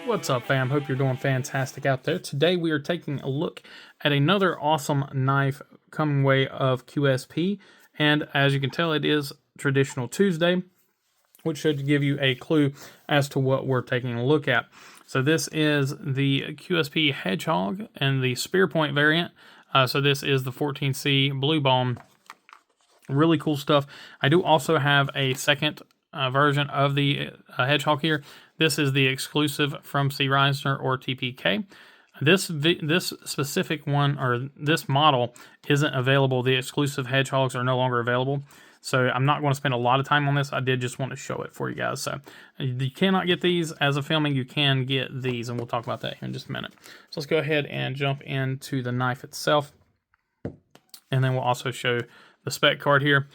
What's up, fam? Hope you're doing fantastic out there. Today we are taking a look at another awesome knife coming way of QSP, and as you can tell, it is Traditional Tuesday, which should give you a clue as to what we're taking a look at. So this is the QSP Hedgehog and the spear point variant. So this is the 14C Blue Bone. Really cool stuff. I do also have a second version of the Hedgehog here. This is the exclusive from C. Reisner or TPK. This specific one, or this model, isn't available. The exclusive Hedgehogs are no longer available. So I'm not going to spend a lot of time on this. I did just want to show it for you guys. So you cannot get these as of filming. You can get these, and we'll talk about that here in just a minute. So let's go ahead and jump into the knife itself. And then we'll also show the spec card here.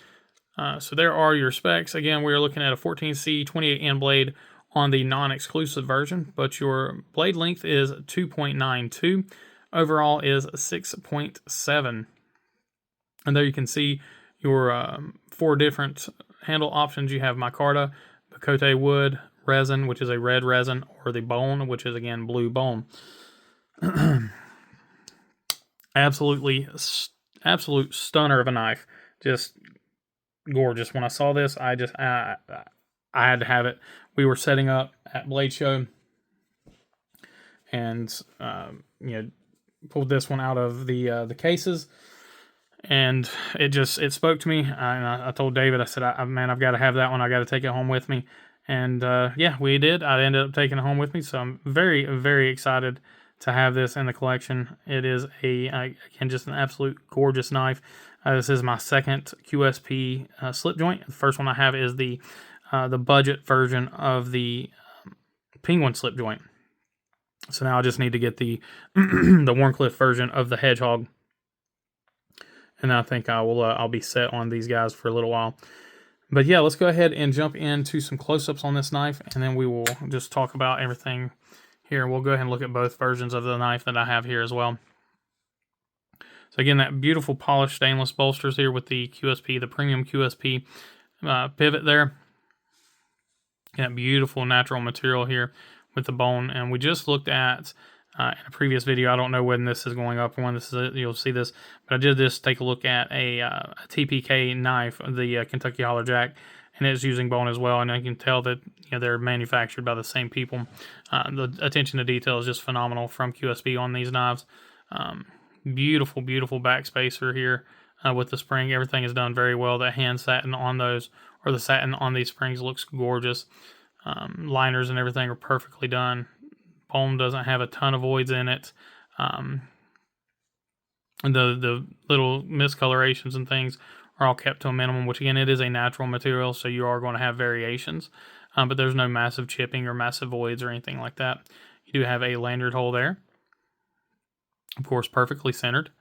So there are your specs. Again, we are looking at a 14C 28N blade on the non-exclusive version, but your blade length is 2.92. Overall is 6.7. And there you can see your 4 different handle options. You have micarta, bacote wood, resin, which is a red resin, or the bone, which is again blue bone. Absolute stunner of a knife. Just gorgeous. When I saw this, I had to have it. We were setting up at Blade Show, and pulled this one out of the cases, and it spoke to me. And I told David, I said, man, I've got to have that one. I got to take it home with me. And yeah, we did. I ended up taking it home with me, so I'm very, very excited to have this in the collection. It is again, just an absolute gorgeous knife. This is my second QSP slip joint. The first one I have is the budget version of the Penguin slip joint. So now I just need to get the the Warncliffe version of the Hedgehog, and I think I'll be set on these guys for a little while. But yeah, let's go ahead and jump into some close-ups on this knife, and then we will just talk about everything here. We'll go ahead and look at both versions of the knife that I have here as well. So again, that beautiful polished stainless bolsters here with the QSP, the premium QSP pivot there. That beautiful natural material here with the bone. And we just looked at in a previous video, I don't know when this is going up or when this is, you'll see this, but I did just take a look at a TPK knife, the Kentucky Holler Jack, and it's using bone as well. And I can tell that they're manufactured by the same people. The attention to detail is just phenomenal from QSP on these knives. Beautiful, beautiful back spacer here with the spring. Everything is done very well. The hand satin on those, or the satin on these springs, looks gorgeous. Liners and everything are perfectly done. Bone doesn't have a ton of voids in it. The little miscolorations and things are all kept to a minimum, which again, it is a natural material, so you are going to have variations. But there's no massive chipping or massive voids or anything like that. You do have a lanyard hole there. Of course, perfectly centered.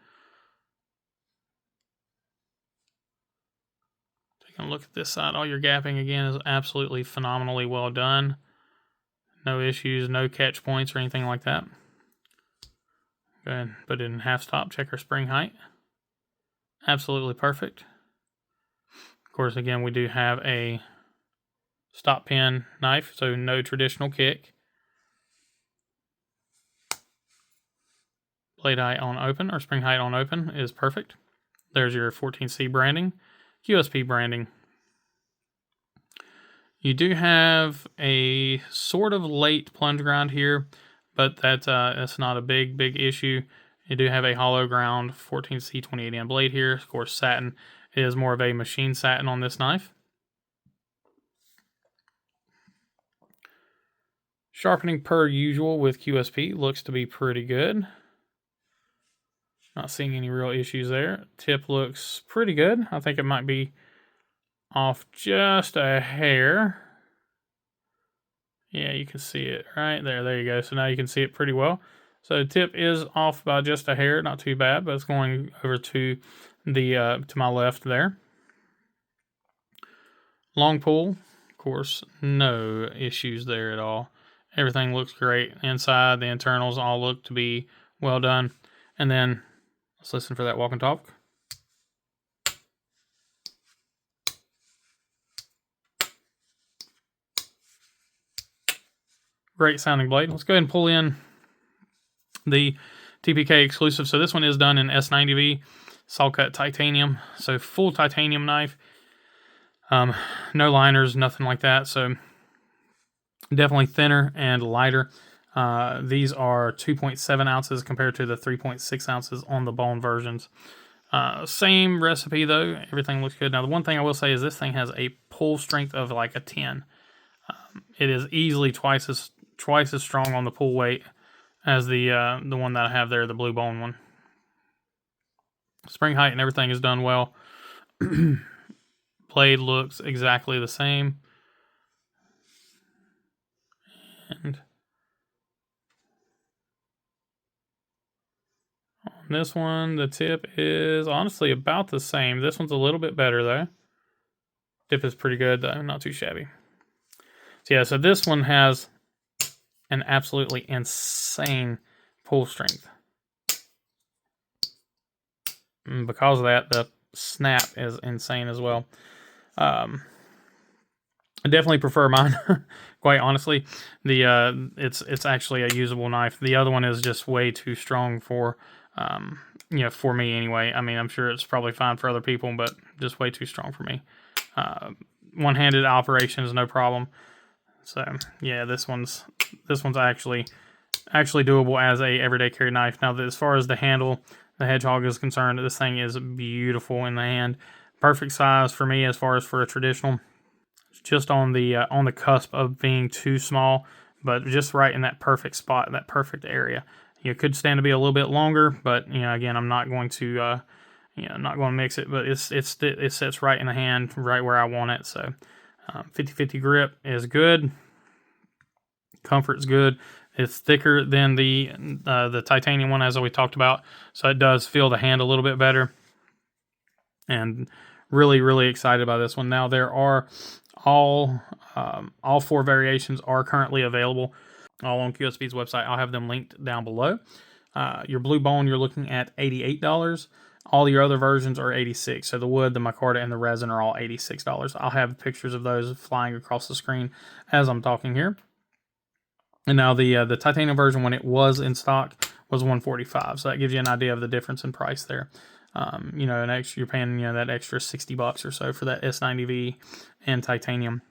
Taking a look at this side, all your gapping again is absolutely phenomenally well done. No issues, no catch points or anything like that. Go ahead and put it in half stop, check our spring height. Absolutely perfect. Of course, again, we do have a stop pin knife, so no traditional kick. Blade height on open, or spring height on open, is perfect. There's your 14C branding, QSP branding. You do have a sort of late plunge grind here, but that's not a big issue. You do have a hollow ground 14C 28N blade here. Of course, satin. It is more of a machine satin on this knife. Sharpening per usual with QSP looks to be pretty good. Not seeing any real issues there. Tip looks pretty good. I think it might be off just a hair. Yeah, you can see it right there. There you go. So now you can see it pretty well. So the tip is off by just a hair. Not too bad, but it's going over to the to my left there. Long pull, of course, no issues there at all. Everything looks great. Inside, the internals all look to be well done. And then let's listen for that walk and talk. great sounding blade. Let's go ahead and pull in the TPK exclusive. So this one is done in S90V, saw cut titanium. So full titanium knife. No liners, nothing like that. So definitely thinner and lighter. These are 2.7 ounces compared to the 3.6 ounces on the bone versions. Same recipe though, everything looks good. Now the one thing I will say is this thing has a pull strength of like a 10. It is easily twice as strong on the pull weight as the one that I have there, the blue bone one. Spring height and everything is done well. Blade looks exactly the same. And on this one, the tip is honestly about the same. This one's a little bit better though. Tip is pretty good though, not too shabby. So yeah, so this one has an absolutely insane pull strength. And because of that, the snap is insane as well. I definitely prefer mine, quite honestly. The it's actually a usable knife. The other one is just way too strong for for me anyway. I mean, I'm sure it's probably fine for other people, but just way too strong for me. One-handed operation is no problem. So yeah, this one's actually doable as a everyday carry knife. Now, as far as the handle, the Hedgehog is concerned, this thing is beautiful in the hand. Perfect size for me as far as for a traditional. It's just on the cusp of being too small, but just right in that perfect spot, that perfect area. You could stand to be a little bit longer, but again, I'm not going to not going to mix it. But it sits right in the hand, right where I want it. So 50-50 grip is good. Comfort's good. It's thicker than the titanium one, as we talked about, so it does feel the hand a little bit better. And really, really excited about this one. Now there are all 4 variations are currently available, all on QSP's website. I'll have them linked down below. Your blue bone, you're looking at $88. All your other versions are $86. So the wood, the micarta, and the resin are all $86. I'll have pictures of those flying across the screen as I'm talking here. And now the titanium version, when it was in stock, was $145. So that gives you an idea of the difference in price there. An extra, you're paying that extra $60 or so for that S90V and titanium.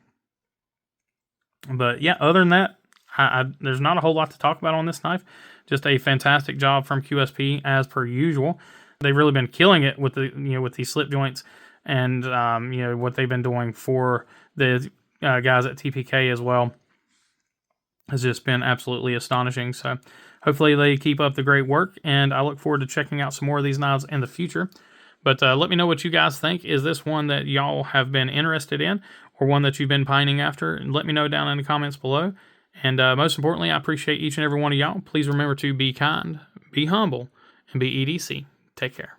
But yeah, other than that, there's not a whole lot to talk about on this knife. Just a fantastic job from QSP as per usual. They've really been killing it with with these slip joints and what they've been doing for the guys at TPK as well. Has just been absolutely astonishing. So hopefully they keep up the great work, and I look forward to checking out some more of these knives in the future. But let me know what you guys think. Is this one that y'all have been interested in, or one that you've been pining after? And let me know down in the comments below. And most importantly, I appreciate each and every one of y'all. Please remember to be kind, be humble, and be EDC. Take care.